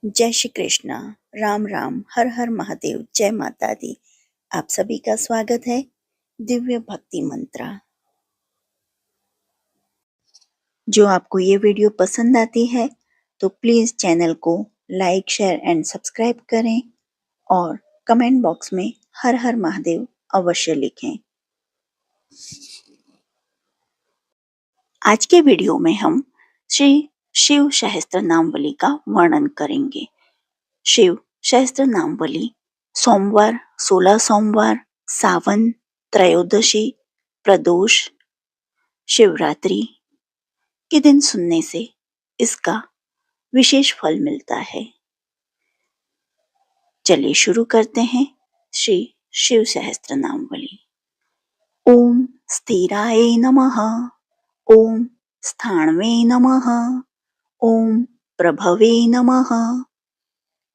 जय श्री कृष्णा। राम राम, हर हर महादेव, जय माता दी। आप सभी का स्वागत है दिव्य भक्ति मंत्रा। जो आपको ये वीडियो पसंद आती है तो प्लीज चैनल को लाइक, शेयर एंड सब्सक्राइब करें और कमेंट बॉक्स में हर हर महादेव अवश्य लिखें। आज के वीडियो में हम श्री शिव सहस्त्र नामवली का वर्णन करेंगे। शिव सहस्त्र नामवली सोमवार, 16 सोमवार, सावन, त्रयोदशी, प्रदोष, शिवरात्रि के दिन सुनने से इसका विशेष फल मिलता है। चलिए शुरू करते हैं श्री शिव सहस्त्र नामवली। ओम स्थिराय नमः, ओम स्थाणवे नमः, ओम प्रभवे नमः,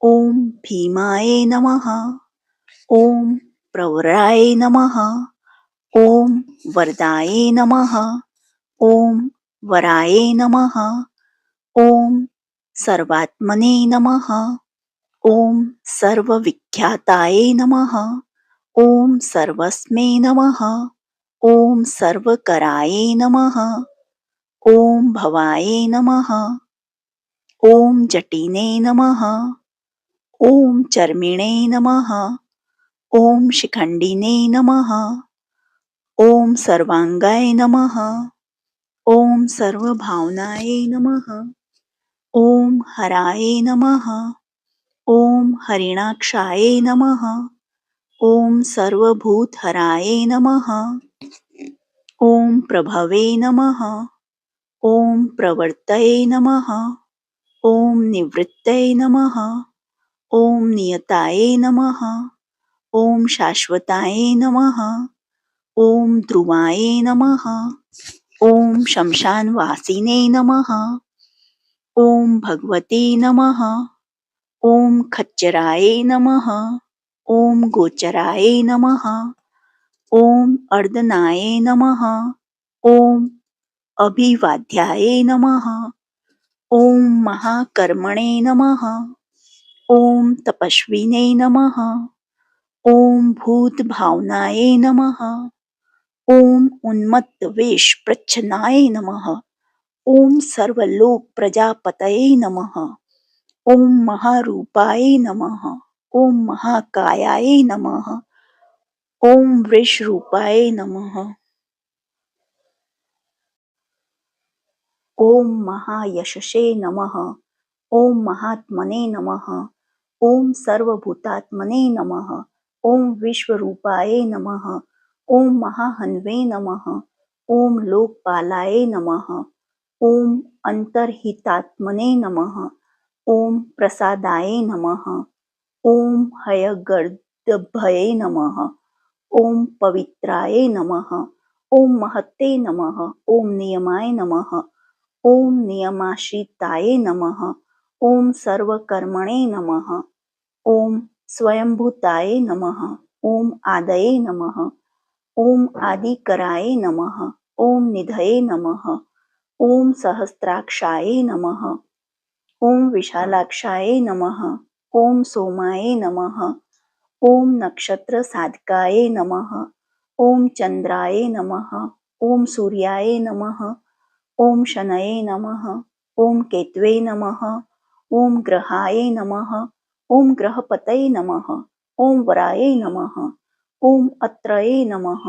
ओम भीमाय नमः, ओम प्रवराय नमः, ओम वरदाय नमः, ओम वराय नमः, ओम सर्वात्मने नमः, ओम सर्वविख्याताय नमः, ओम सर्वस्मै नमः, ओम सर्वकराय नमः, ओम भवाय नमः, ओम जटिने नमः, ओम चर्मिणे नमः, ओम शिखंडिने नमः, ओम सर्वांगाय नमः, ओम सर्वभावनाय नमः, ओम हराय नमः, ओम हरिणाक्षाय नमः, ओम सर्वभूतहराय नमः, ओम प्रभवे नमः, ओम प्रवर्तये नमः, ओम निवृत्तये नमः, ओम नियताय नमः, ओम शाश्वताय नमः, ओम ध्रुवाय नमः, ओम शमशानवासिने नमः, ओम भगवते नमः, ओम खच्चराय नमः, ओम गोचराय नमः, ओम अर्दनाय नमः, ओम अभिवाद्याय नमः, ओम महाकर्मणे नमः, ओम तपस्विने नमः, ओम भूतभावनाय नमः, ओम उन्मत्तवेश प्रच्छन्नाय नमः, ओम सर्वलोक प्रजापतये नमः, ओम महारूपाय नमः, ओम महाकायाय नमः, ओम वृषरूपाय नमः, ओम महायशसे नमः, ओम महात्मने नमः, ओम सर्वभूतात्मने नमः, ओम विश्वरूपाय नमः, ओम महाहन्वे नमः, ओम लोकपालाय नमः, ओम अंतर्हितात्मने नमः, ओम प्रसादाय नमः, ओम हयगर्दभये नमः, ओम पवित्राय नमः, ओम महते नमः, ओम नियमाय नमः, ओम नियमाश्रिताय नमः, ओम सर्वकर्मणे नमः, ओम स्वयंभूताय नमः, ओम आदये नमः, ओम आदिकराय नमः, ओम निधये नमः, ओम सहस्राक्षाय नमः, ओम विशालाक्षाय नमः, ओम सोमाय नमः, ओम नक्षत्र साधकाय नमः, ओम चंद्राय नमः, ओम सूर्याय नमः, ओम शनये नमः, ओम केतवे नमः, ओम ग्रहाय नमः, ओम ग्रहपतये नमः, ओम वराय नमः, ओम अत्रये नमः,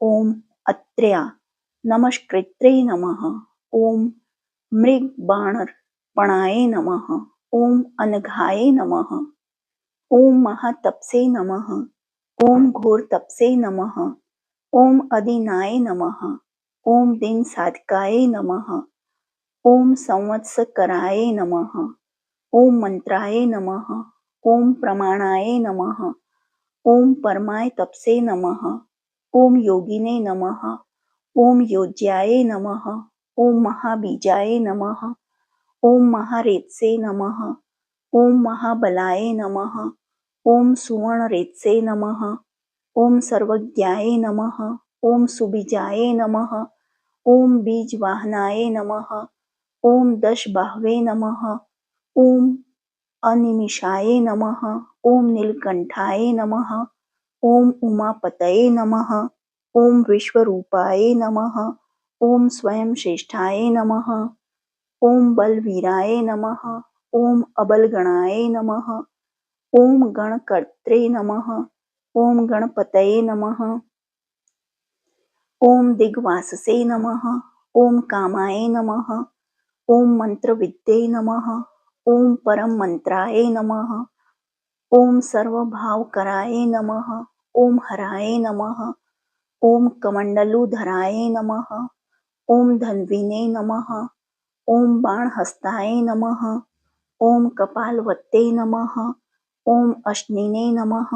ओम अत्र्या नमस्कृत्रे नमः, ओम मृगबाणर्पणाय नमः, ओम अनघाय नमः, ओम महातपसे नमः, ओम घोर तपसे नमः, ओम अदिनाय नमः, ओम दिन साधकाय नमः, ओम संवत्सकराय नमः, ओम मंत्राय नमः, ओम प्रमाणाय नमः, ओम परमाय तपसे नमः, ओम योगिने नमः, ओम योज्याय नमः, ओम महाबीजाय नमः, ओम महारेतसे नमः, ओम महाबलाय नमः, ओम सुवर्णरेतसे नमः, ओम सर्वज्ञाय नमः, ओम सुबीजाय नमः, ओम बीजवाहनाय नमः, ओम दशबाहवे नमः, ओम अनिमिषाय नमः। ॐ नीलकण्ठाय नमः। ॐ उमापतये नमः। ॐ विश्वरूपाय नमः। ॐ स्वयं श्रेष्ठाय नमः। ॐ बलवीराय नमः। ॐ अबलगणाय नमः। ॐ गणकर्त्रे नमः। ॐ गणपतये नमः। ॐ दिग्वाससे नमः। ॐ कामाय नमः। ॐ मंत्रविद्ये नमः। ॐ परम मंत्राय नमः। ॐ सर्वभावकराय नमः। ॐ हराय नमः। ॐ कमण्डलुधराय नमः। ॐ धन्विने नमः। ॐ बाणहस्ताय नमः। ॐ कपालवत्ते नमः। ॐ अश्निने नमः।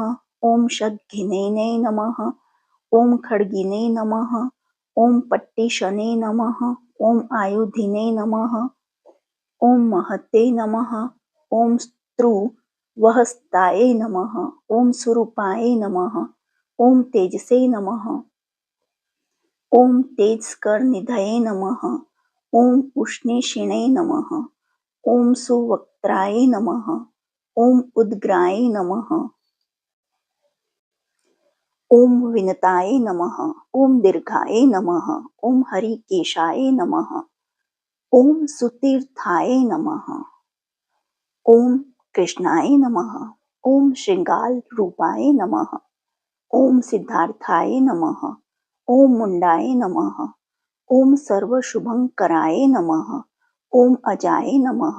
ॐ शतघ्निने नमः। ॐ खड्गिने नमः। ॐ पट्टिशने नमः। ॐ आयुधिने नमः। ॐ महते नमः। ॐ स्त्रुवहस्ताय नमः। ॐ स्वरूपाय नमः। ॐ तेजसे नमः। ॐ तेजस्करनिधये नमः। ॐ उष्णेशिणे नमः। ॐ सुवक्त्राय नमः। ॐ उद्ग्राय नमः। ॐ विनताय नमः। ॐ दीर्घाय नमः। ॐ हरिकेशाय नमः। ॐ सुतीर्थाय नमः। ॐ कृष्णाय नमः। ॐ श्रृंगार नमः। ॐ सिद्धार्थाय नमः। ॐ मुंडाय नमः। ॐ सर्वशुभंकराय नमः। ॐ अजाय नमः।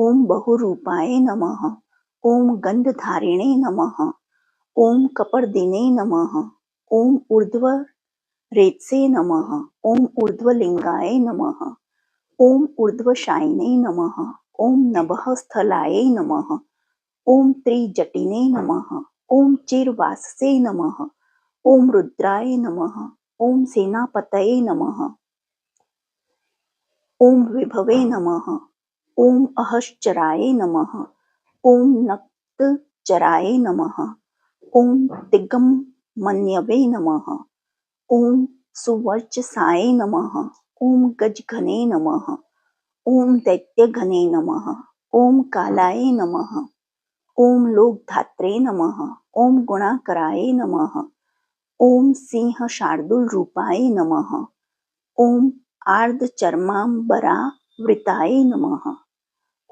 ॐ बहुरूपाय नमः। ॐ गंधधारिणे नमः। ॐ कपर्दिने नमः। ॐ ऊर्ध्वरेतसे नमः। ॐ ऊर्ध्वलिंगाय नमः। ॐ ऊर्ध्वशायिने नमः। ॐ नभःस्थलाय नमः। ॐ त्रिजटिने नमः। ॐ चिरवाससे नमः। ॐ रुद्राय नमः। ॐ सेनापतये नमः। ॐ विभवे नमः। ॐ अहश्चराय नमः। ॐ नक्तचराय नमः। ॐ तिग्मन्यवे नमः। ॐ सुवर्चसाय नमः। ॐ गजघने नमः। ॐ दैत्यघने नमः। ॐ कालाय नमः। ॐ लोकधात्रे नमः। ॐ गुणाकराय नमः। ॐ सिंहशार्दूलरूपाय नमः। ॐ आर्धचर्माम्बरावृताय नमः।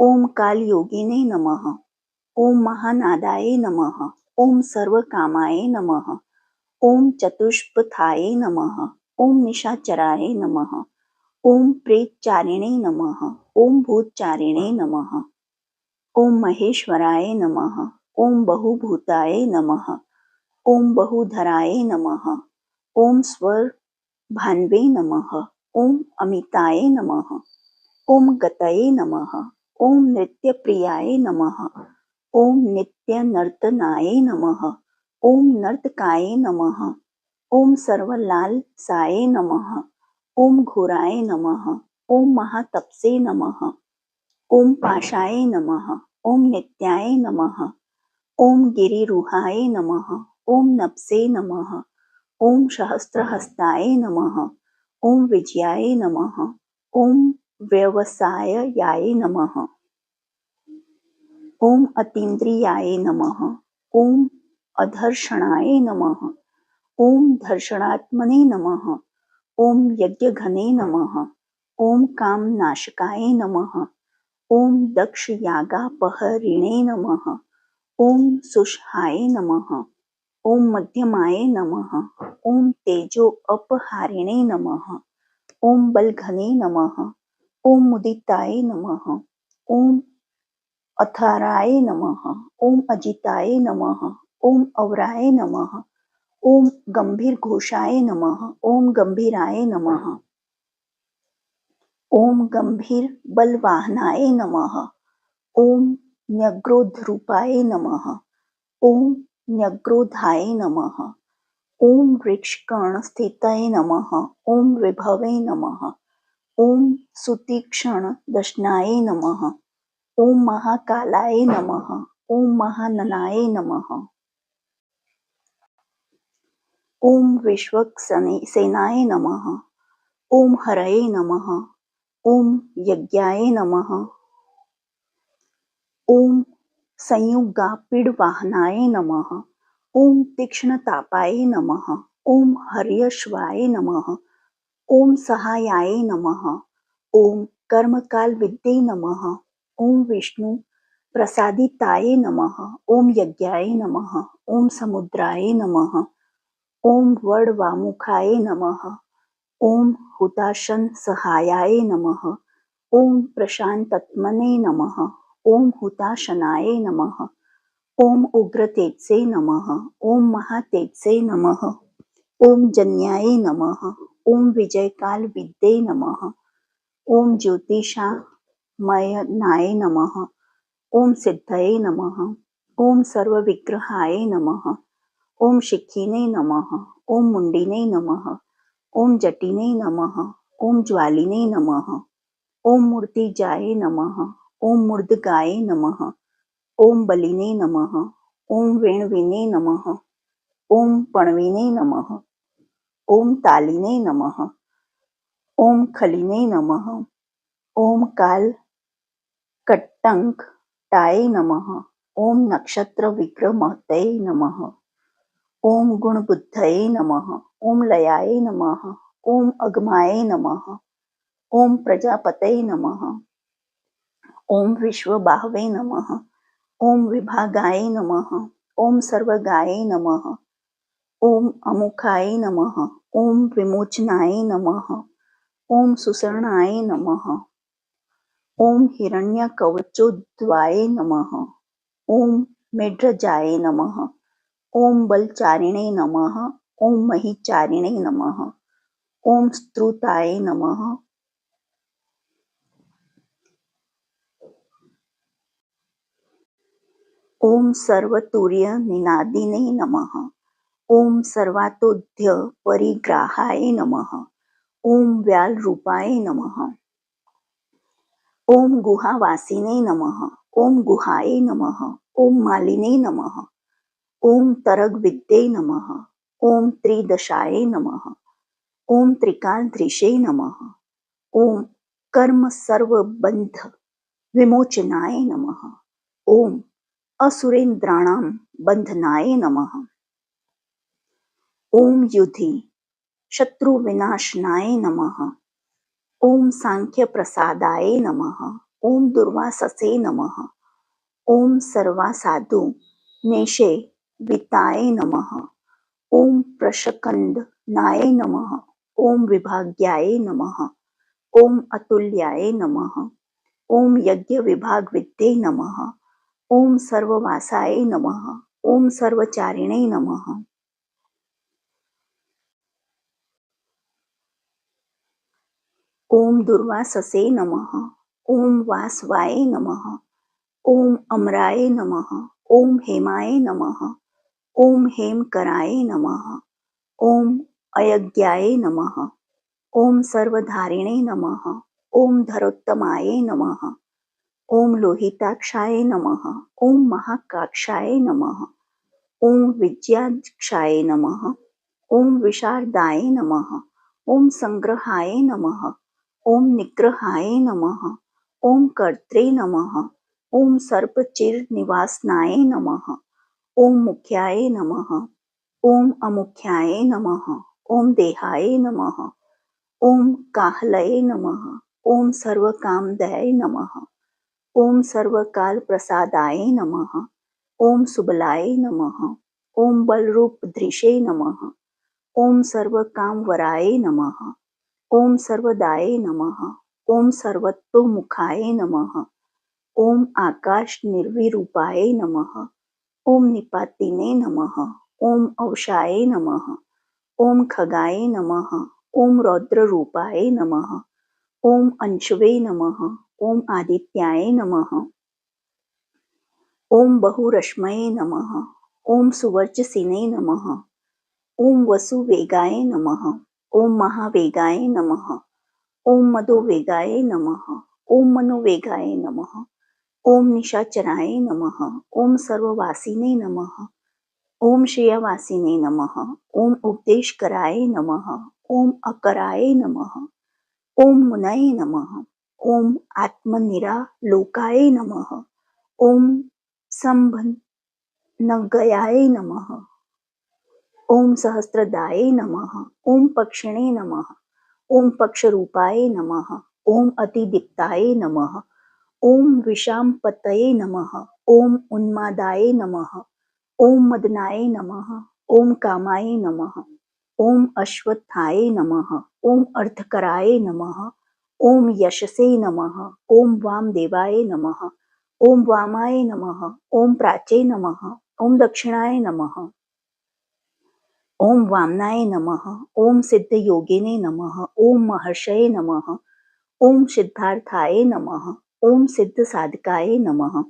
ॐ कालयोगिने नमः। ॐ महानादाय नमः। ॐ सर्वकामाय नमः। ॐ चतुष्पथाय नमः। ॐ निशाचराय नमः। ॐ प्रेतचारिणे नमः। ॐ भूतचारिणे नमः। ॐ महेश्वराय नमः। ॐ बहुभूताय नमः। ॐ बहुधराय नमः। ॐ स्वरभान्वे नमः। ॐ अमिताय नमः। ॐ गतये नमः। ॐ नृत्यप्रियाय नमः। ॐ नित्यनर्तनाय नमः। ॐ नर्तकाय नमः। ॐ सर्वलालसाय नमः। ॐ घोराय नमः। ॐ महातपसे नमः। ॐ पाशाय नमः। ॐ नित्याय नमः। ॐ गिरिरूहाय नमः। ॐ नभसे नमः। ॐ सहस्रहस्ताय नमः। ॐ विजयाय नमः। ॐ व्यवसायाय नमः। ॐ अतीन्द्रियाय नमः। ॐ अधर्षणाय नमः। ॐ धर्षणात्मने नमः। ॐ यज्ञघने नमः। ॐ कामनाशकाय नमः। ॐ दक्षयागापहरिणे नमः। ॐ सुषहाय नमः। ॐ मध्यमाय नमः। ॐ तेजो अपहारिणे नमः। ॐ बलघने नमः। ॐ मुदिताय नमः। ॐ अथाराय नमः। ॐ अजिताय नमः। ॐ अवराय नमः। ॐ गंभीरघोषाय नमः। ॐ गंभीराय नमः। ॐ गंभीरबलवाहनाय नमः। ॐ न्यग्रोधरूपाय नमः। ॐ न्यग्रोधाय नमः। ॐ वृक्षकर्णस्थिताय नमः। ॐ विभवे नमः। ॐ सुतीक्ष्णदर्शनाय नमः। ॐ महाकालाय नमः। ॐ महाननाय नमः। ॐ विश्वक्सेनाय नमः। ॐ हरये नमः। ॐ यज्ञाय नमः। ॐ संयुगापीडवाहनाय नमः। ओम तीक्ष्णतापाय नमः। ओम हर्यश्वाय नमः। ओम सहायाय नमः। ओम कर्मकाल विद्ये नमः। ओम विष्णु प्रसादिताय नमः। ओम यज्ञाय नमः। ओम समुद्राय नमः। ओम वडवामुखाय नमः। ओम हुताशन सहायाय नमः। ओम प्रशांतत्मने नमः। ओम हुताशनाय नमः। ओम उग्रतेजसे नमः। ओम महातेजसे नमः। ओम जन्याय नमः। ओम विजयकाल विद्ये नमः। ओम ज्योतिषामयनाय नमः। ओम सिद्धये नमः। ओम सर्वविग्रहाय नमः। ओम शिखिने नमः। ओम मुंडिने नमः। ओम जटिने नमः। ओम ज्वालिने नमः। ओम मूर्तिजाय नमः। ओम मूर्धगाय नमः। ओम बलिने नमः। ओम वेणवीने नमः। ओम पणवीने नमः। ओम तालिने नमः। ओम खलिने नमः। ओम काल कट्टंकटाय नमः। ओम नक्षत्र विक्रमते नमः। ओम गुणबुद्धये नमः। ओम लयाय नमः। ओम अगमाय नमः। ओम प्रजापतये नमः। ओम विश्वबाहवे नमः। ओम विभागाय नमः। ओम सर्वगाय नमः। ओम अमुखाय नमः। ओम विमोचनाय नमः। ओम सुसरणाय नमः। ओम हिरण्यकवचोद्वाय नमः। ओम मेढ्रजाय नमः। ओम बलचारिणे नमः। ओम महिचारिणे नमः। ओम स्तुताय नमः। ओम सर्वतुर्य निनादिने नमः। ओम सर्वातोध्य परिग्राहाय नमः। ओम व्याल रूपाय नमः। ओम गुहावासिने नमः। ओम गुहाय नमः। ओम मालिने नमः। ओम तरगविद्ये नमः। ओम त्रिदशाय नमः। ओम त्रिकालदृशे नमः। ओम कर्म सर्वबंध विमोचनाय नमः। ओम असुरेन्द्राणां बंधनाय नमः। ओम युधि शत्रुविनाशनाय नमः। ओम सांख्य प्रसादाय नमः। ओम दुर्वाससे नमः। ओम सर्वासाधु नेशे विताय नमः। ओम प्रशकंदनाय नमः। ओम विभाग्याय नमः। ओम अतुल्याय नमः। ओम यज्ञ विभाग विद्ये नमः। ओम सर्ववासाय नमः। ओम सर्वचारिणे नमः। ओम दुर्वाससे नमः। ओम वासवाय नमः। ओम अमराय नमः। ओम हेमाय नमः। ओम हेमकराय नमः। ओम अयज्ञाय नमः। ओम सर्वधारिणे नमः। ओम धरोत्तमाय नमः। ओम लोहिताक्षाय नमः। ओम महाकाक्षाय नमः। ओम विद्याक्षाय नमः। ओम विशारदाय नमः। ओम संग्रहाय नमः। ओम निग्रहाय नमः। ओम कर्त्रे नमः। ओम सर्पचिरनिवासनाय नमः। ओम मुख्याय नमः। ओम अमुख्याय नमः। ओम देहाय नमः। ओम काहलये नमः। ओम सर्वकामदये नमः। ओम सर्वकाल प्रसादाय नमः। ओम सुबलाय नमः। ओम बलरूपधृषे नमः। ओम सर्वकामवराय नमः। ओम सर्वदाय नमः। ओम सर्वतोमुखाय नमः। ओम आकाश निर्विरूपाय नमः। ओम निपातिने नमः। ओम अवशाय नमः। ओम खगाय नमः। ओम रौद्ररूपाय नमः। ओम अंशवे नमः। ओम आदित्याय नमः। ओम बहुरश्मये नमः। ओम सुवर्चसिने नमः। ओम वसुवेगाय नमः। ओम महावेगाय नमः। ओम मधुवेगाय नमः। ओम मनोवेगाय नमः। ओम निशाचराय नमः। ओम सर्ववासिने नमः। ओम श्रेयवासिने नमः। ओम उपदेशकराय नमः। ओम अकराय नमः। ओम मुनये नमः। ओम आत्मनिरालोकाय नमः। ओम संभनगयाय नमः। ओम सहस्त्रदाय नमः। ओम पक्षिणे नमः। ओम पक्षरूपाय नमः। ओम अतिदीप्ताय नमः। ओम विषामपतये नमः। ओम उन्मादाय नमः। ओम मदनाय नमः। ओम कामाय नमः। ओम अश्वत्थाय नमः। ओम अर्थकराय नमः। ओम यशसे नमः। ओम वामदेवाय नमः। ओम वामाय नमः। ओम प्राचे नमः। ओम दक्षिणाय नमः। ओम वामनाय नमः। ओम सिद्धयोगिने नमः। ओम महर्षये नमः। ओम सिद्धार्थाय नमः। ओम सिद्धसाधकाय नमः।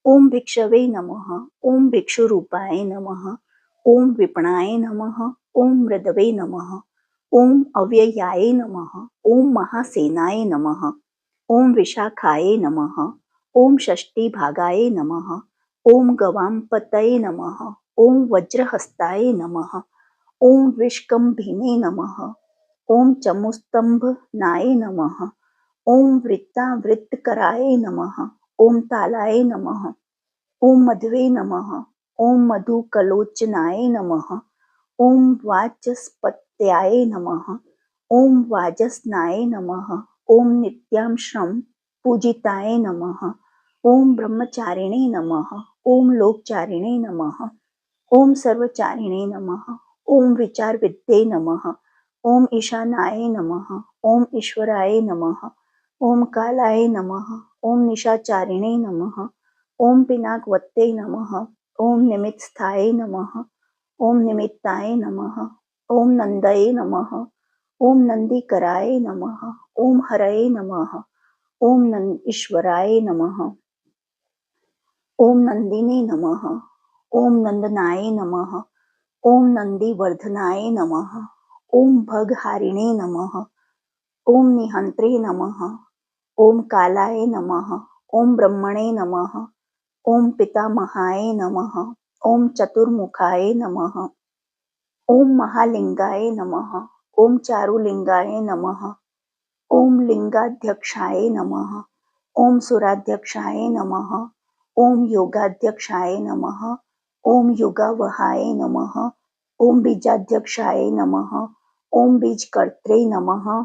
ओम भिक्षवे नमः। ओम भिक्षुरूपाय नमः। ओम विपणाय नमः। ओम मृदवे नमः। ओम अव्ययाय नमः। ओम महासेनाय नमः। ओम विशाखाय नमः। ओम षष्टिभागाय नमः। ओम गवामपतये नमः। ओम वज्रहस्ताय नमः। ओम विष्कम्भिने नमः। ओम चमुस्तंभनाय नमः। ओम वृत्तावृत्तकराय नमः। ओम तालाय नमः। ओम मध्वे नमः। ओम मधुकलोचनाय नमः। ओम वाचस्पत्याय नमः। ओम वाजस्नाय नमः। ओम नित्यामश्रम पूजिताय नमः। ओम ब्रह्मचारिणे नमः। ओम लोकचारिणे नमः। ओम सर्वचारिणे नमः। ओम विचारविद्ये नमः। ओम ईशानाय नमः। ओम ईश्वराय नमः। ओम कालाय नमः। ओम निशाचारिणे नमः। ओम पिनाकवत्ते नमः। ओम निमित्स्थाय नमः। ओम निमित्ताय नमः। ओम नंदये नमः। ओम नंदीकराय नमः। ओम हरये नमः। ओम ईश्वराय नमः। ओम नंदिने नमः। ओम नंदनाय नमः। ओम नंदीवर्धनाय नमः। ओम भगहारिणे नमः। ओम निहंत्रे नमः। ओम कालाय नमः। ओम ब्रह्मणे नमः। ओम पितामहाय नमः। ओम चतुर्मुखाय नमः। ओम महालिंगाय नमः। ओम चारुलिंगाय नमः। ओम लिंगाध्यक्षाय नमः। ओम सुराध्यक्षाय नमः। ओम योगाध्यक्षाय नमः। ओम युगावहाय नमः। ओम बीजाध्यक्षाय नमः। ओम बीजकर्त्रे नमः।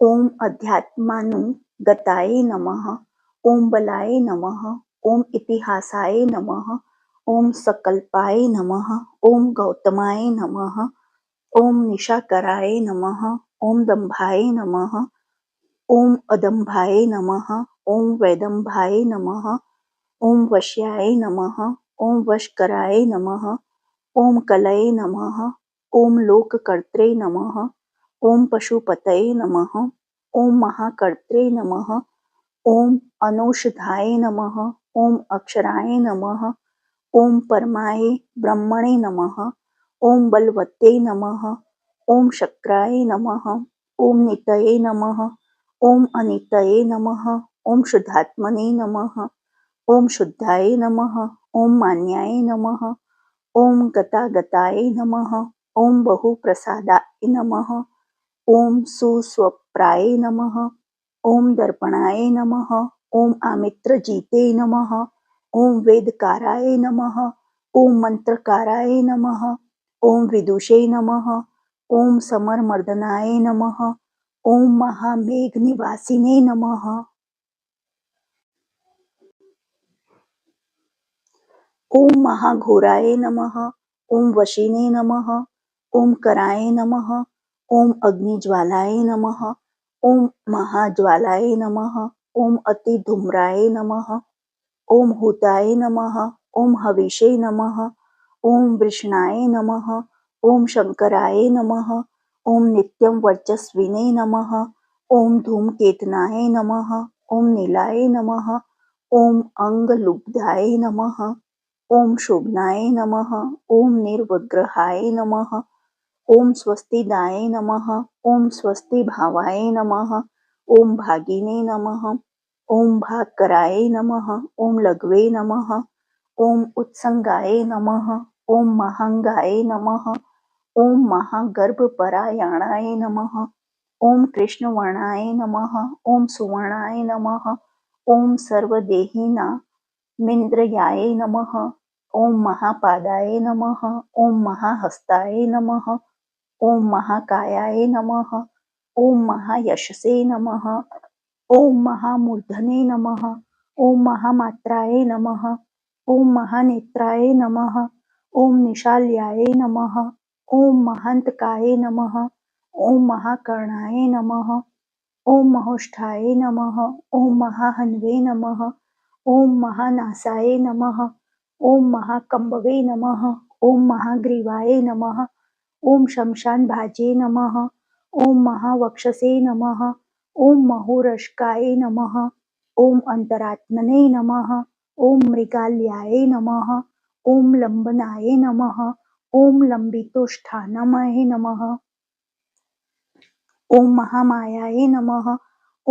ओम अध्यात्मानुगताय नमः। ओम बलाय नमः। ओम इतिहासाय नमः। ओम सकल्पाय नमः। ओम गौतमाय नमः। ओम निशाकराय नमः। ओम दंभाय नमः। ओम अदंभाय नमः। ओम वैदंभाय नमः। ओम वश्याय नमः। ओम वशकराय नमः। ओम कलये नमः। ओम लोककर्त्रे नमः। ओम पशुपतये नमः। ओम महाकर्त्रे नमः। ओम अनौषधाय नमः। ओम अक्षराय नमः। ओम परमाय ब्रह्मणे नमः। ओम बलवते नमः। ओम शक्राय नमः। ओम नितये नमः। ओम अनितये नमः। ओम शुद्धात्मने नमः। ओम शुद्धाय नमः। ओम मान्याय नमः। ओम गतागताय नमः। ओम बहुप्रसादाय नमः। ओम सुस्वप्राय नमः। ओम दर्पणाय नमः। ओम आमित्रजीते नमः। ओम वेदकाराय नमः। ओम मंत्रकाराय नमः। ओम विदुषे नमः। ओम समरमर्दनाय नमः। ओम महामेघनिवासिने नमः। ओम महाघोराय नमः। ओम वशिने नमः। ओम कराय नमः। ओम अग्निज्वालाय नमः। ओम महाज्वालाय नमः। ओम अतिधूम्राय नमः। ओम हुताय नमः। ओम हविषे नमः। ओम वृषणाय नमः। ओम शंकराय नमः। ओम नित्यं वर्चस्विने नमः। ओम धूमकेतनाय नमः। ओम नीलाय नमः। ओम अंगलुब्धाय नमः। ओम शोभनाय नमः। ओम निर्विग्रहाय नमः। ओम स्वस्तिदाय नमः। ओम स्वस्तिभावाय नमः। ओम भागिने नमः। ओम भागकराय नमः। ओम लघवे नमः। ओम उत्संगाय नमः। ओम महांगाय नमः। ओम महागर्भपरायणाय नमः। ॐ कृष्णवर्णाय नमः। ॐ सुवर्णाय नमः। ॐ सर्वदेहिनामिन्द्रियाय नमः। ॐ महापादाय नमः। ॐ महाहस्ताय नमः। ॐ महाकायाय नमः। ॐ महायशसे नमः। ॐ महामूर्धने नमः। ॐ महामात्राय नमः। ॐ महानेत्राय नमः। ॐ निशाल्याय नमः। ॐ महान्तकाय नमः। ॐ महाकर्णाय नमः। ॐ महोष्ठाय नमः। ॐ महाहन्वे नमः। ॐ महानासाय नमः। ॐ महाकम्बवे नमः। ॐ महाग्रीवाय नमः। ॐ शमशानभाजे नमः। ॐ महावक्षसे नमः। ॐ महोरश्काय नमः। ॐ अन्तरात्मने नमः। ॐ मृगाल्याय नमः। ॐ लम्बनाय नमः। ॐ लम्बितोष्ठानमये नमः। ॐ महामायाय नमः।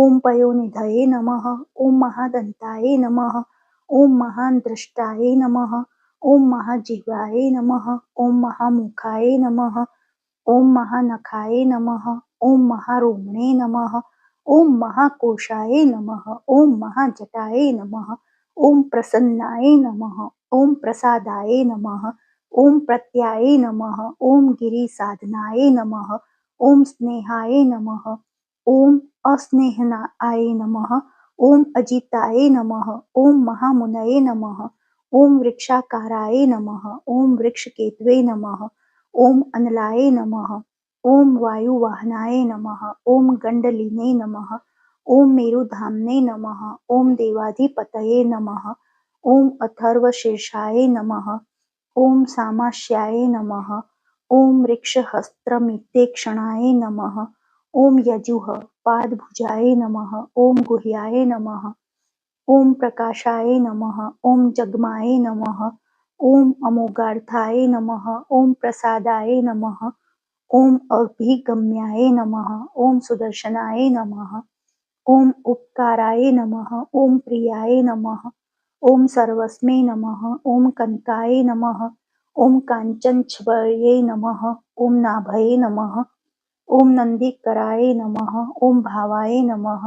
ॐ पयोनिधये नमः। ॐ महादन्ताय नमः। ॐ महाद्रष्टाय नमः। ॐ महाजिह्वाय नमः। ॐ महामुखाय नमः। ॐ महानखाय नमः। ॐ महारोमणे नमः। ॐ महाकोशाय नमः। ॐ महाजटाय नमः। ॐ प्रसन्नाय नमः। ॐ प्रसादाय नमः। ॐ प्रत्याय नमः। ॐ गिरिसाधनाय नमः। ॐ स्नेहाय नमः। ॐ अस्नेहनाय नमः। ॐ अजिताय नमः। ॐ महामुनये नमः। ॐ वृक्षाकाराय नमः। ॐ वृक्षकेतवे नमः। ॐ अनलाय नमः। ॐ वायुवाहनाय नमः। ॐ गण्डलिने नमः। ॐ मेरुधाम्ने नमः। ॐ देवाधिपतये नमः। ॐ अथर्वशीर्षाय नमः। ॐ सामाश्याय नमः। ॐ वृक्षहस्त्रमित्येक्षणाय नमः। ॐ यजुः पादभुजाय नमः। ॐ गुह्याय नमः। ॐ प्रकाशाय नमः। ॐ जग्माय नमः। ॐ अमोघार्थाय नमः। ॐ प्रसादाय नमः। ॐ अभिगम्याय नमः। ॐ सुदर्शनाय नमः। ॐ उपकाराय नमः। ॐ प्रियाय नमः। ॐ सर्वस्मै नमः। ॐ कनकाय नमः। ॐ काञ्चनच्छवये नमः। ॐ नाभये नमः। ॐ नन्दीकराय नमः। ॐ भावाय नमः।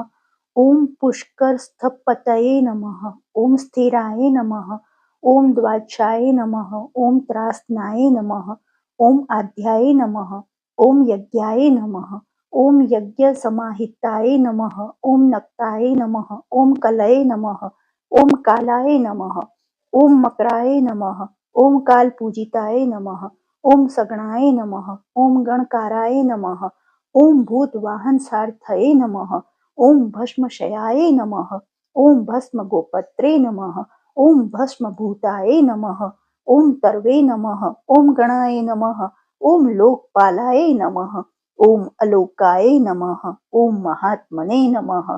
ॐ पुष्करस्थपतये नमः। ॐ स्थिराय नमः। ॐ द्वादशाय नमः। ॐ त्रासनाय नमः। ॐ आद्याय नमः। ॐ यज्ञाय नमः। ॐ यज्ञसमाहिताय नमः। ॐ नक्ताय नमः। ॐ कलये नमः। ॐ कालाय नमः। ॐ मकराय नमः। ॐ कालपूजिताय नमः। ॐ सगणाय नमः। ॐ गणकाराय नमः। ॐ भूतवाहनसारथये नमः। ॐ भस्मशयाय नमः। ॐ भस्मगोपत्रे नमः। ॐ भस्मभूताय नमः। ॐ तर्वे नमः। ॐ गणाय नमः। ॐ लोकपालाय नमः। ॐ अलोकाय नमः। ॐ महात्मने नमः।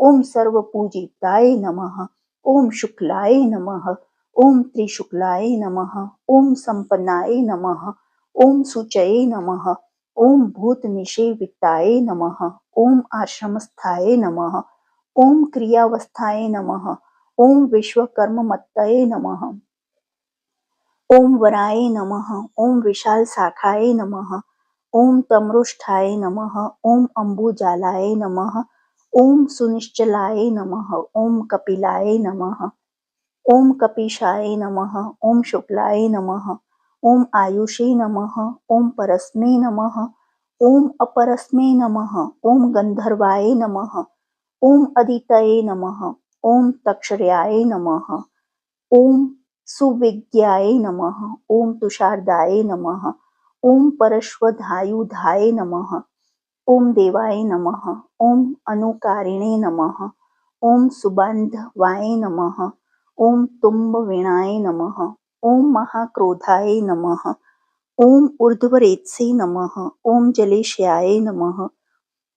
ॐ सर्वपूजिताय नमः। ॐ शुक्लाय नमः। ॐ त्रिशुक्लाय नमः। ॐ संपन्नाय नमः। ॐ शुचये नमः। ॐ भूतनिषेविताय नमः। ॐ आश्रमस्थाय नमः। ॐ क्रियावस्थाय नमः। ॐ विश्वकर्ममत्तये नमः। ॐ वराय नमः। ॐ विशालशाखाय नमः। ॐ तमृष्ठाय नमः। ॐ अम्बुजालाय नमः। ॐ सुनिश्चलाय नमः। ॐ कपिलाय नमः। ॐ कपीशाय नमः। ॐ शुक्लाय नमः। ॐ आयुषे नमः। ॐ परस्मै नमः। ॐ अपरस्मै नमः। ॐ गन्धर्वाय नमः। ॐ अदितये नमः। ॐ तक्षर्याय नमः। ॐ सुविज्ञाय नमः। ॐ तुषारदाय नमः। ॐ परश्वधायुधाय नमः। ॐ देवाय नमः। ॐ अनुकारिणे नमः। ॐ सुबान्धवाय नमः। ॐ तुम्बवीणाय नमः। ॐ महाक्रोधाय नमः। ॐ ऊर्ध्वरेतसे नमः। ॐ जलेशयाय नमः।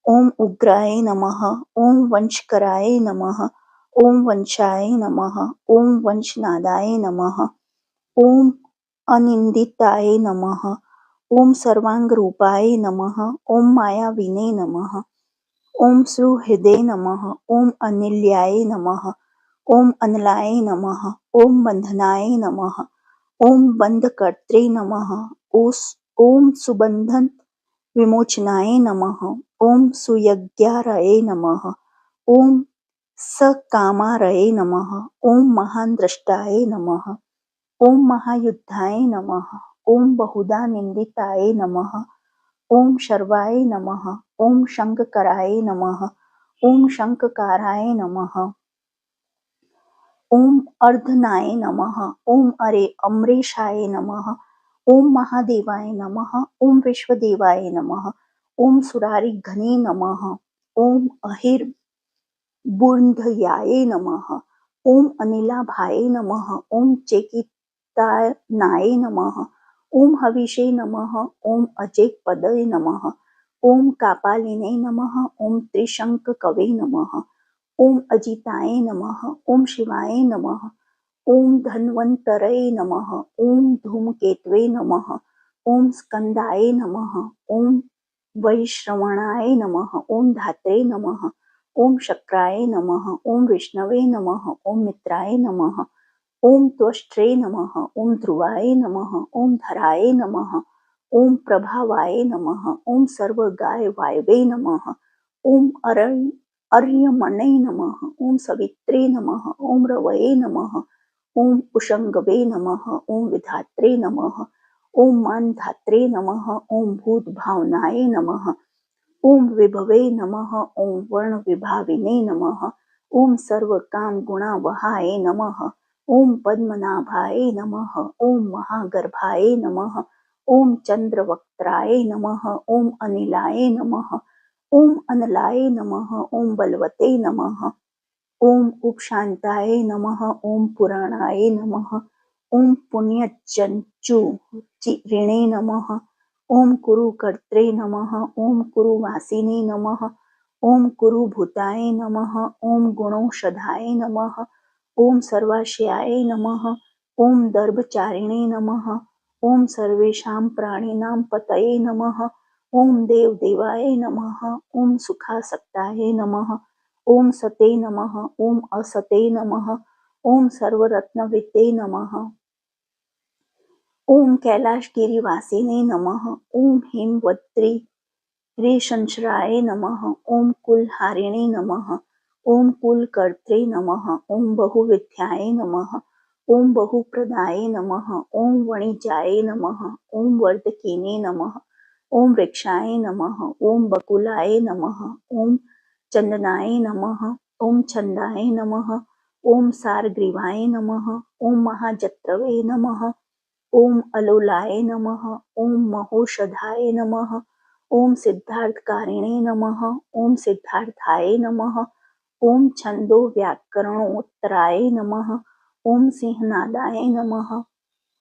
ॐ उग्राय नमः। ॐ वंशकराय नमः। ॐ वंशाय नमः। ॐ वंशनादाय नमः। ॐ अनिन्दिताय नमः। ॐ सर्वाङ्गरूपाय नमः। ॐ मायाविने नमः। ॐ सुहृदे नमः। ॐ अनिल्याय नमः। ॐ अनलाय नमः। ॐ बन्धनाय नमः। ॐ बन्धकर्त्रे नमः। ॐ सुबन्धन विमोचनाय नमः। ओम सुयज्ञारये नमः। ओम सकामारये नमः। ओम महानद्रष्टाय नमः। ओम महायुद्धाय नमः। ओम बहुधा निंदिताय नमः। ओम शर्वाय नमः। ओम शंकराय नमः। ओम शंककाराय नमः। ओम अर्धनाय नमः। ओम अरे अमरेशाय नमः। ओम महादेवाय नमः। ओम विश्वदेवाय नमः। ओम सुरारी घने नमः। ओम अहिर बुर्धयाय नमः। ओम अनिलाभाय नमः। ओम चेकितानाय नमः। ओम हविषे नमः। ओम अजेकपदये नमः। ओम कापालिने नमः। ओम त्रिशंककवे नमः। ओम अजिताय नमः। ओम शिवाय नमः। ओम धन्वन्तरये नमः। ओम धूमकेतवे नमः। ओम स्कंदाय नमः। ओम वैश्रवणाय नमः। ओम धात्रे नमः। ओम शक्राय नमः। ओम विष्णवे नमः। ओम मित्राय नमः। ओम त्वष्ट्रे नमः। ओम ध्रुवाय नमः। ओम धराय नमः। ओम प्रभावाय नमः। ओम सर्वगाय वायवे नमः। ओम अर्यमणे नमः। ओम सवित्रे नमः। ओम रवये नमः। ओम उषंगवे नमः। ओम विधात्रे नमः। ओम मानधात्रे नमः। ओम भूतभावनाय नमः। ओम विभवे नमः। ओम वर्ण विभाविने नमः। ओम सर्वकाम गुणावहाय नमः। ओम पद्मनाभाय नमः। ओम महागर्भाय नमः। ओम चंद्रवक्त्राय नमः। ओम अनिलाय नमः। ओम अनलाय नमः। ओम बलवते नमः। ओम उपशांताय नमः। ओम पुराणाय नमः। ओम पुण्यचंचु ऋणे नमः। ओम कुरुकर्त्रे नमः। ओम कुरुवासिने नमः। ओम कुरुभूताय नमः। ओम गुणौषधाय नमः। ओम सर्वाशयाय नमः। ओम दर्भचारिणे नमः। ओम सर्वेषां प्राणिनां पतये नमः। ओम देवदेवाय नमः। ओम सुखासक्ताय नमः। ओम सते नमः। ओम असते नमः। ओम सर्वरत्नविते नमः। ओम कैलाशगिरिवासिने नमः। ओम हिमवद्री ह्रीशंश्राय नमः। ओम कुलहारिणे नमः। ओम कुलकर्त्रे नमः। ओम बहुविद्याय नमः। ओम बहुप्रदाय नमः। ओम वणिजाय नमः। ओम वर्धकीने नमः। ओम वृक्षाय नमः। ओम बकुलाय नमः। ओम चंदनाय नमः। ओम छंदाय नमः। ओम सारग्रीवाय नमः। ओम महाजत्रवे नमः। ओम अलोलाय नमः। ओम महोषधाय नमः। ओम सिद्धार्थकारिणे नमः। ओम सिद्धार्थाय नमः। ओम छंदो व्याकरणोत्तराय नमः। ओम सिंहनादाय नमः।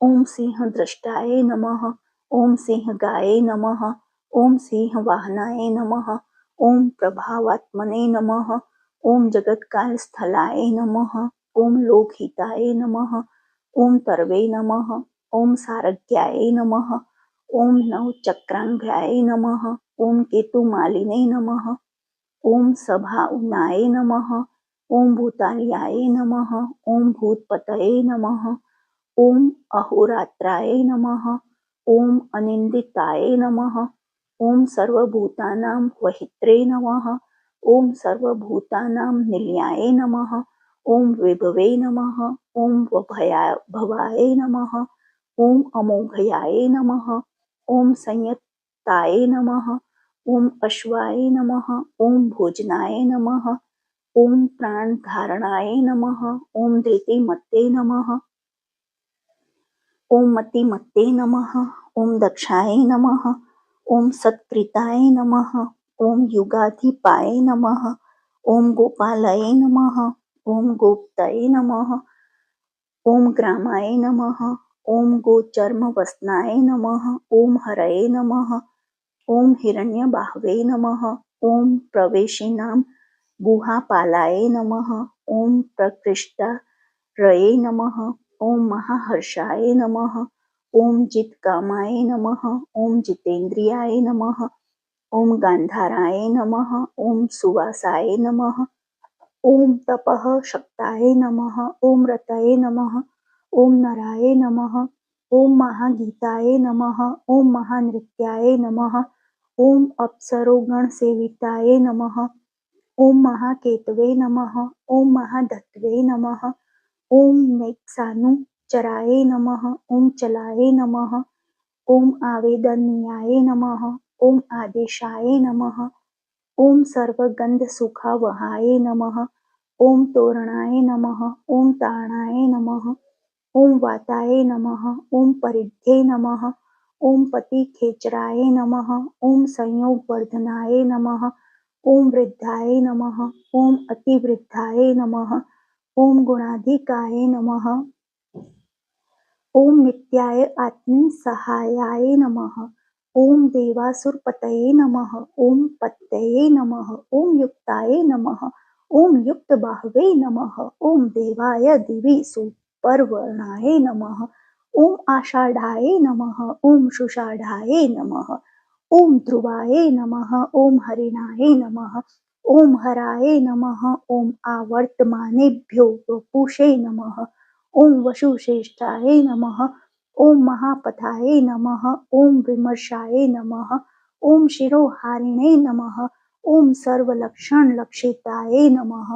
ओम सिंहद्रष्टाय नमः। ओम सिंहगाय नमः। ओम सिंहवाहनाय नमः। ओम प्रभावात्मने नमः। ओम जगत्कालस्थलाय नमः। ओम लोकहिताय नमः। ओम तरवे नमः। ओम सारज्ञाय नमः। ओम नवचक्रांगाय नमः। ओम केतुमालिने नमः। ओम सभाउनाय नमः। ओम भूताल्याय नमः। ओम भूतपतये नमः। ओम अहोरात्राय नमः। ओम अनिंदिताय नमः। ओम सर्वभूतानां वहित्रे नमः। ओम सर्वभूतानां निलयाय नमः। ओम विभवे नमः। ओम भवाय नमः। ओम अमोघयाय नमः। ओम संयत्ताय नमः। ओम अश्वाय नमः। ओम भोजनाय नमः। ओम प्राणधारणाय नमः। ओम धृतिमते नमः। ओम मतिमते नमः। ओम दक्षाय नमः। ओम सत्कृताय नमः। ओम युगाधिपाय नमः। ओम गोपालय नमः। ओम गोप्तये नमः। ओम ग्रामाय नमः। ओम गोचर्मवसनाय नमः। ओम हरये नमः। ओम हिरण्यबाहवे नमः। ओम प्रवेशिनां गुहापालाय नमः। ओम प्रकृष्टारये नमः। ओम महाहर्षाय नमः। ओम जितकामाय नमः। ओम जितेन्द्रियाय नमः। ओम गांधाराय नमः। ओम सुवासाय नमः। ओम तपः शक्ताय नमः। ओम रतये नमः। ओम नराय नमः। ओम महागीताय नमः। ओम महानृत्याय नमः। ॐ अप्सरोगणसेविताय नमः। ॐ महाकेतवे नमः। ॐ महाधत्वे नमः। ॐ नैक्सानुचराय नमः। ॐ चलाय नमः। ॐ आवेदनीयाय नमः। ॐ आदेशाय नमः। ॐ सर्वगन्धसुखावहाय नमः। ॐ तोरणाय नमः। ॐ तारणाय नमः। ॐ वाताय नमः। ॐ परिध्ये नमः। ॐ पतिखेचराय नमः। ॐ संयोगवर्धनाय नमः। ॐ वृद्धाय नमः। ॐ अतिवृद्धाय नमः। ॐ गुणाधिकाय नमः। ॐ नित्याय आत्मसहायाय नमः। ॐ देवासुरपतये नमः। ॐ पतये नमः। ॐ युक्ताय नमः। ॐ युक्तबाहवे नमः। ॐ देवाय दिवि सुपर्वणाय नमः। ॐ आषाढाय नमः। ॐ सुषाढाय नमः। ॐ ध्रुवाय नमः। ॐ हरिणाय नमः। ॐ हराय नमः। ॐ आवर्तमानेभ्यो वपुषे नमः। ॐ वसुश्रेष्ठाय नमः। ॐ महापथाय नमः। ॐ विमर्शाय नमः। ॐ शिरोहारिणे नमः। ॐ सर्वलक्षणलक्षिताय नमः।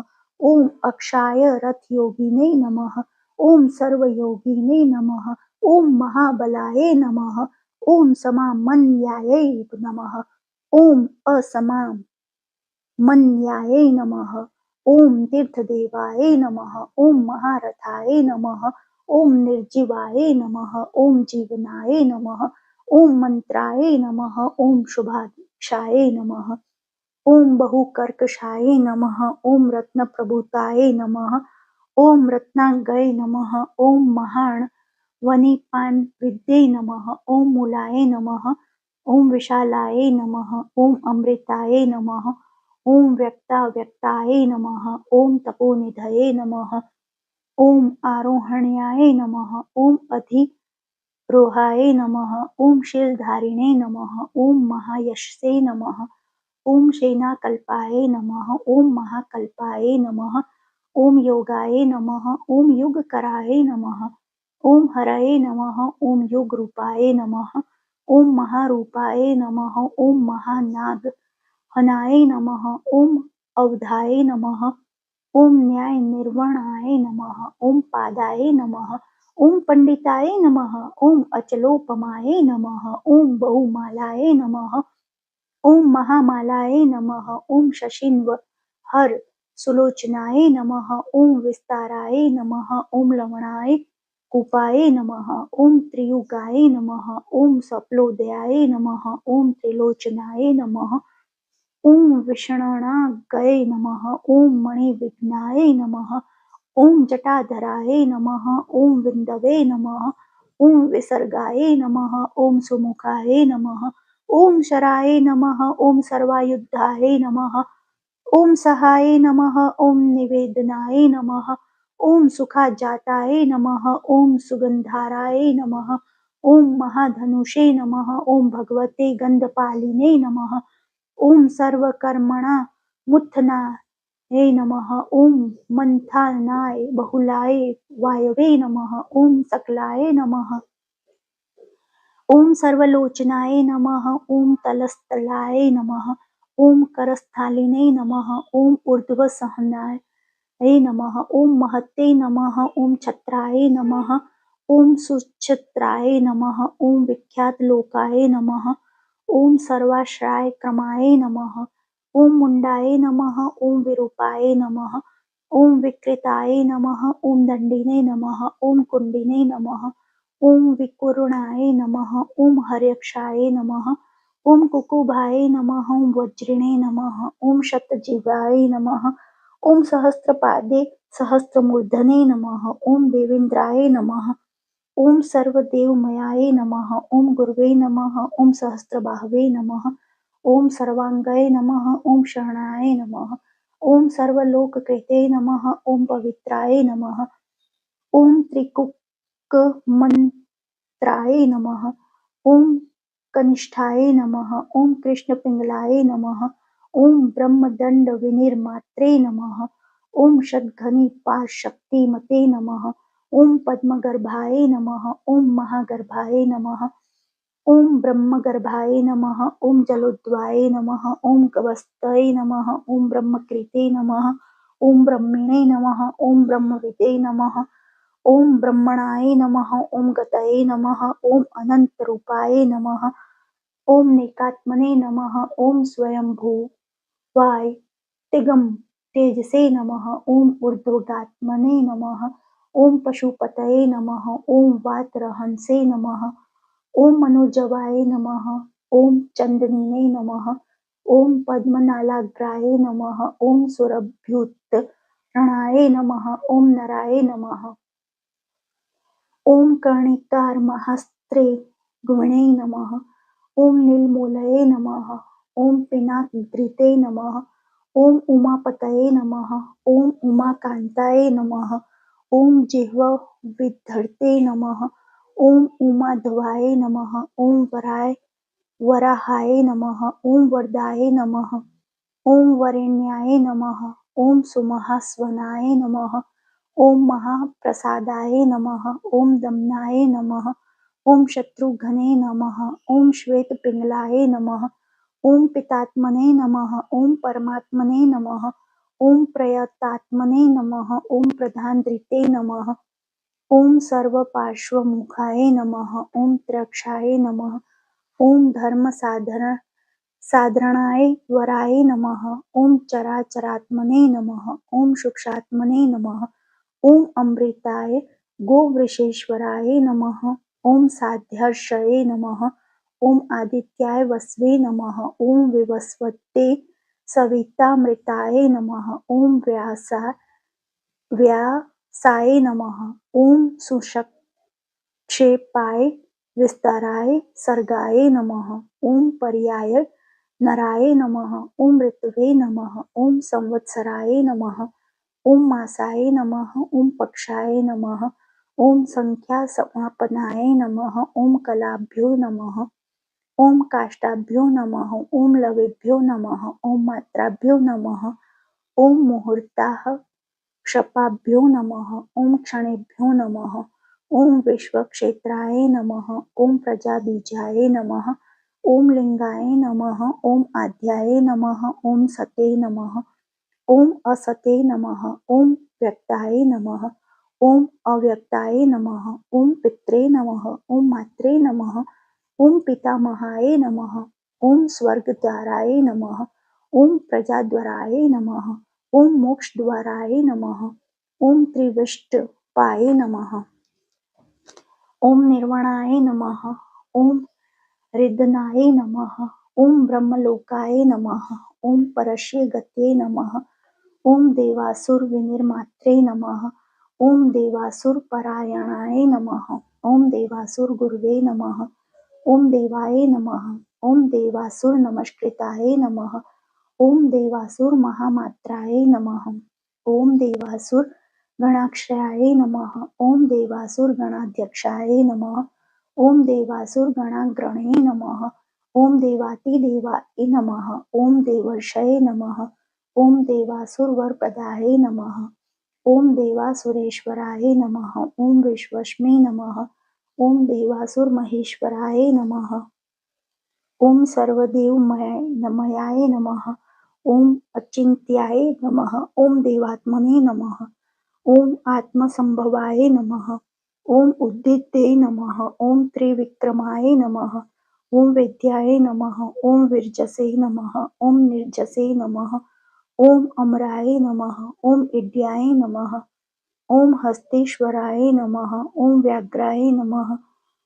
ॐ अक्षाय रथयोगिने नमः। ॐ सर्वयोगिने नमः। ॐ महाबलाय नमः। ॐ समामन्याय नमः। ॐ असमामन्याय नमः। ॐ तीर्थदेवाय नमः। ॐ महारथाय नमः। ॐ निर्जीवाय नमः। ॐ जीवनाय नमः। ॐ मंत्राय नमः। ॐ शुभाक्षाय नमः। ॐ बहुकर्कशाय नमः। ॐ रत्नप्रभूताय नमः। ॐ रत्नांगय नमः। ॐ महाणवनिपाणविद्ये नमः। ॐ मूलाय नमः। ॐ विशालाय नमः। ॐ अमृताय नमः। ॐ व्यक्ताव्यक्ताय नमः। ॐ तपोनिधये नमः। ॐ आरोहण्याय नमः। ॐ अधिरोहाय नमः। ॐ शीलधारिणे नमः। ॐ महायशसे नमः। ॐ सेनाकल्पाय नमः। ॐ महाकल्पाय नमः। ॐ योगाय नमः। ॐ युगकराय नमः। ॐ हरये नमः। ॐ योगरूपाय नमः। ॐ महारूपाय नमः। ॐ महानागहनाय नमः। ॐ अवधाय नमः। ॐ न्यायनिर्वणाय नमः। ॐ पादाय नमः। ॐ पंडिताय नमः। ॐ अचलोपमाय नमः। ॐ बहुमालाय नमः। ॐ महामालाय नमः। ॐ शशीन्वहर सुलोचनाय नमः। ॐ विस्ताराय नमः। ॐ लवणाय कूपाय नमः। ॐ त्रियुगाय नमः। ॐ सप्लोदयाय नमः। ॐ त्रिलोचनाय नमः। ॐ विषण्णागये नमः। ॐ मणिविघ्नाय नमः। ॐ जटाधराय नमः। ॐ विन्दवे नमः। ॐ विसर्गाय नमः। ॐ सुमुखाय नमः। ॐ शराय नमः। ॐ सर्वायुधाय नमः। ॐ सहाय नमः। ॐ निवेदनाय नमः। ॐ सुखाजाताय नमः। ॐ सुगन्धाराय नमः। ॐ महाधनुषे नमः। ॐ भगवते गन्धपालिने नमः। ॐ सर्वकर्मणामुत्थानाय नमः। ॐ मन्थानाय बहुलाय वायवे नमः। ॐ सकलाय नमः। ॐ सर्वलोचनाय नमः। ॐ तलस्थलाय नमः। ॐ करस्थालिने नमः। ॐ ऊर्ध्वसहनाय नमः। ॐ महते नमः। ॐ छत्राय नमः। ॐ सुछत्राय नमः। ॐ विख्यातलोकाय नमः। ॐ सर्वाश्रयक्रमाय नमः। ॐ मुण्डाय नमः। ॐ विरूपाय नमः। ॐ विकृताय नमः। ॐ दण्डिने नमः। ॐ कुण्डिने नमः। ॐ विकुरुणाय नमः। ॐ हर्यक्षाय नमः। ॐ कुकुभाय नमः। ॐ वज्रिणे नमः। ॐ शतजिह्वाय नमः। ॐ सहस्रपादे सहस्रमूर्धने नमः। ॐ देवेन्द्राय नमः। ॐ सर्वदेवमयाय नमः। ॐ गुरवे नमः। ॐ सहस्रबाहवे नमः। ॐ सर्वाङ्गाय नमः। ॐ शरणाय नमः। ॐ सर्वलोककृते नमः। ॐ पवित्राय नमः। ॐ त्रिकुक्कमन्त्राय नमः। ॐ कनिष्ठाय नमः। ॐ कृष्णपिङ्गलाय नमः। ॐ ब्रह्मदण्डविनिर्मात्रे नमः। ॐ षड्घनिपाशक्तिमते नमः। ॐ पद्मगर्भाय नमः। ॐ महागर्भाय नमः। ॐ ब्रह्मगर्भाय नमः। ॐ जलोद्भवाय नमः। ॐ कवत्स्थाय नमः। ॐ ब्रह्मकृते नमः। ॐ ब्रह्मणे नमः। ॐ ब्रह्मविदे नमः। ॐ ब्रह्मणाय नमः। ॐ गतये नमः। ॐ अनन्तरूपाय नमः। ॐ नेकात्मने नमः। ॐ स्वयंभुवाय तिगं तेजसे नमः। ॐ ऊर्ध्वगात्मने नमः। ॐ पशुपतये नमः। ॐ वातरहंसे नमः। ॐ मनोजवाय नमः। ॐ चंदनिने नमः। ॐ पद्मनालाग्राय नमः। ॐ सुरभ्युत्तरणाय नमः। ॐ नराय नमः। ॐ कर्णिकारमहास्त्रे गुणे नमः। ॐ नीलमूलये नमः। ॐ पिनाकधृते नमः। ॐ उमापतये नमः। ॐ उमाकान्ताय नमः। ॐ जिह्वविद्धर्ते नमः। ॐ उमाधवाय नमः। ॐ वराहाय नमः। ॐ वरदाय नमः। ॐ वरेण्याय नमः। ॐ सुमहास्वनाय नमः। ॐ महाप्रसादाय नमः। ॐ दमनाय नमः। ॐ शत्रुघ्ने नमः। ॐ श्वेतपिङ्गलाय नमः। ॐ पितात्मने नमः। ॐ परमात्मने नमः। ॐ प्रयतात्मने नमः। ॐ प्रधानधृते नमः। ॐ सर्वपार्श्वमुखाय नमः। ॐ त्रयक्षाय नमः। ॐ धर्मसाधनाय वराय नमः। ॐ चराचरात्मने नमः। ॐ सूक्ष्मात्मने नमः। ॐ अमृताय गोवृषेश्वराय नमः। ॐ साध्यर्षये नमः। ॐ आदित्याय वसवे नमः। ॐ विवस्वते सवितामृताय नमः। ॐ व्यासाय नमः। ॐ सुषक्षेपाय विस्ताराय सर्गाय नमः। ॐ पर्याय नराय नमः। ॐ ऋतवे नमः। ॐ संवत्सराय नमः। ॐ मासाय नमः। ॐ पक्षाय नमः। ॐ संख्यासमापनाय नमः। ॐ कलाभ्यो नमः। ॐ काष्ठाभ्यो नमः। ॐ लवेभ्यो नमः। ॐ मात्राभ्यो नमः। ॐ मुहूर्ताः क्षपाभ्यो नमः। ॐ क्षणेभ्यो नमः। ॐ विश्वक्षेत्राय नमः। ॐ प्रजाबीजाय नमः। ॐ लिंगाय नमः। ॐ आद्याय नमः। ॐ सते नमः। ॐ असते नमः। ॐ व्यक्ताय नमः। ॐ अव्यक्ताय नमः। ॐ पित्रे नमः। ॐ मात्रे नमः। ॐ पितामहाय नमः। ॐ स्वर्गद्वाराय नमः। ॐ प्रजाद्वाराय नमः। ॐ मोक्षद्वाराय नमः। ॐ त्रिविष्टपाय नमः। ॐ निर्वाणाय नमः। ॐ रिदनाय नमः। ॐ ब्रह्मलोकाय नमः। ॐ परस्य गतये नमः। ॐ देवासुरविनिर्मात्रे नमः। ॐ देवासुरपरायणाय नमः। ॐ देवासुरगुरवे नमः। ॐ देवाय नमः। ॐ देवासुरनमस्कृताय नमः। ॐ देवासुरमहामात्राय नमः। ॐ देवासुरगणाक्षराय नमः। ॐ देवासुरगणाध्यक्षाय नमः। ॐ देवासुरगणाग्रणे नमः। ॐ देवातिदेवाय नमः। ॐ देवर्षये नमः। ॐ देवासुरवरप्रदाय नमः। ॐ देवासुरेश्वराय नमः। ॐ विश्वस्मै नमः। ॐ देवासुरमहेश्वराय नमः। ॐ सर्वदेवमयाय नमः। ॐ अचिन्त्याय नमः। ॐ देवात्मने नमः। ॐ आत्मसंभवाय नमः। ॐ उद्दित्ये नमः। ॐ त्रिविक्रमाय नमः। ॐ वेद्याय नमः। ॐ विरजसे नमः। ॐ निर्जसे नमः। ॐ अमराय नमः। ॐ इड्याय नमः। ॐ हस्तेश्वराय नमः। ॐ व्याघ्राय नमः।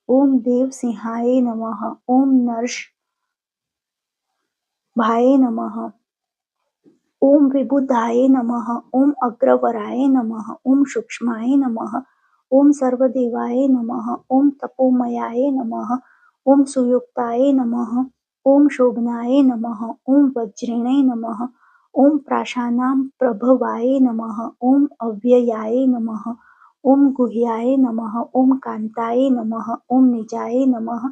ॐ देवसिंहाय नमः। ॐ नरषभाय नमः। ॐ विबुधाय नमः। ॐ अग्रवराय नमः। ॐ सूक्ष्माय नमः। ॐ सर्वदेवाय नमः। ॐ तपोमयाय नमः। ॐ सुयुक्ताय नमः। ॐ शोभनाय नमः। ॐ वज्रिणे नमः। ॐ प्राशानां प्रभवाय नमः। ॐ अव्ययाय नमः। ॐ गुह्याय नमः। ॐ कान्ताय नमः। ॐ निजाय नमः।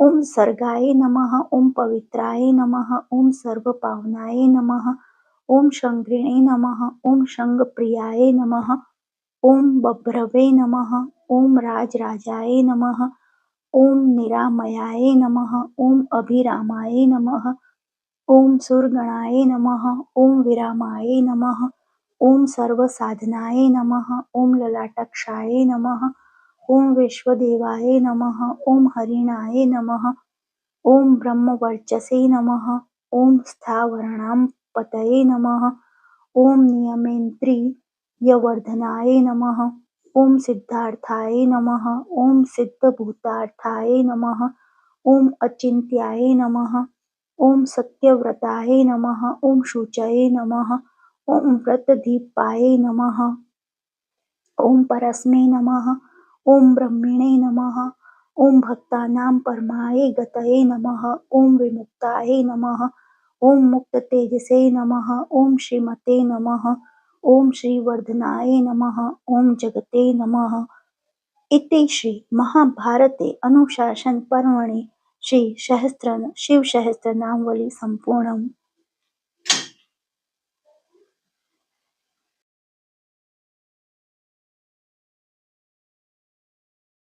ॐ सर्गाय नमः। ॐ पवित्राय नमः। ॐ सर्वपावनाय नमः। ॐ शङ्करिणे नमः। ॐ शङ्खप्रियाय नमः। ॐ बभ्रवे नमः। ॐ राजराजाय नमः। ॐ निरामयाय नमः। ॐ अभिरामाय नमः। ॐ सुरगणाय नमः। ॐ विरामाय नमः। ॐ सर्वसाधनाय नमः। ॐ ललाटाक्षाय नमः। ॐ विश्वदेवाय नमः। ॐ हरिणाय नमः। ॐ ब्रह्मवर्चसे नमः। ॐ स्थावराणां पतये नमः। ॐ नियमेन्द्रियवर्धनाय नमः। ॐ सिद्धार्थाय नमः। ॐ सिद्धभूतार्थाय नमः। ॐ अचिन्त्याय नमः। ॐ सत्यव्रताय नमः। ॐ शुचये नमः। ॐ व्रतदीपाय नमः। ॐ परस्मै नमः। ॐ ब्रह्मणे नमः। ॐ भक्तानां परमाय गतये नमः। ॐ विमुक्ताय नमः। ॐ मुक्ततेजसे नमः। ॐ श्रीमते नमः। ॐ श्रीवर्धनाय नमः। ॐ जगते नमः। इति श्री महाभारते अनुशासन पर्वणि श्री शिवसहस्रनामावली सम्पूर्णम्।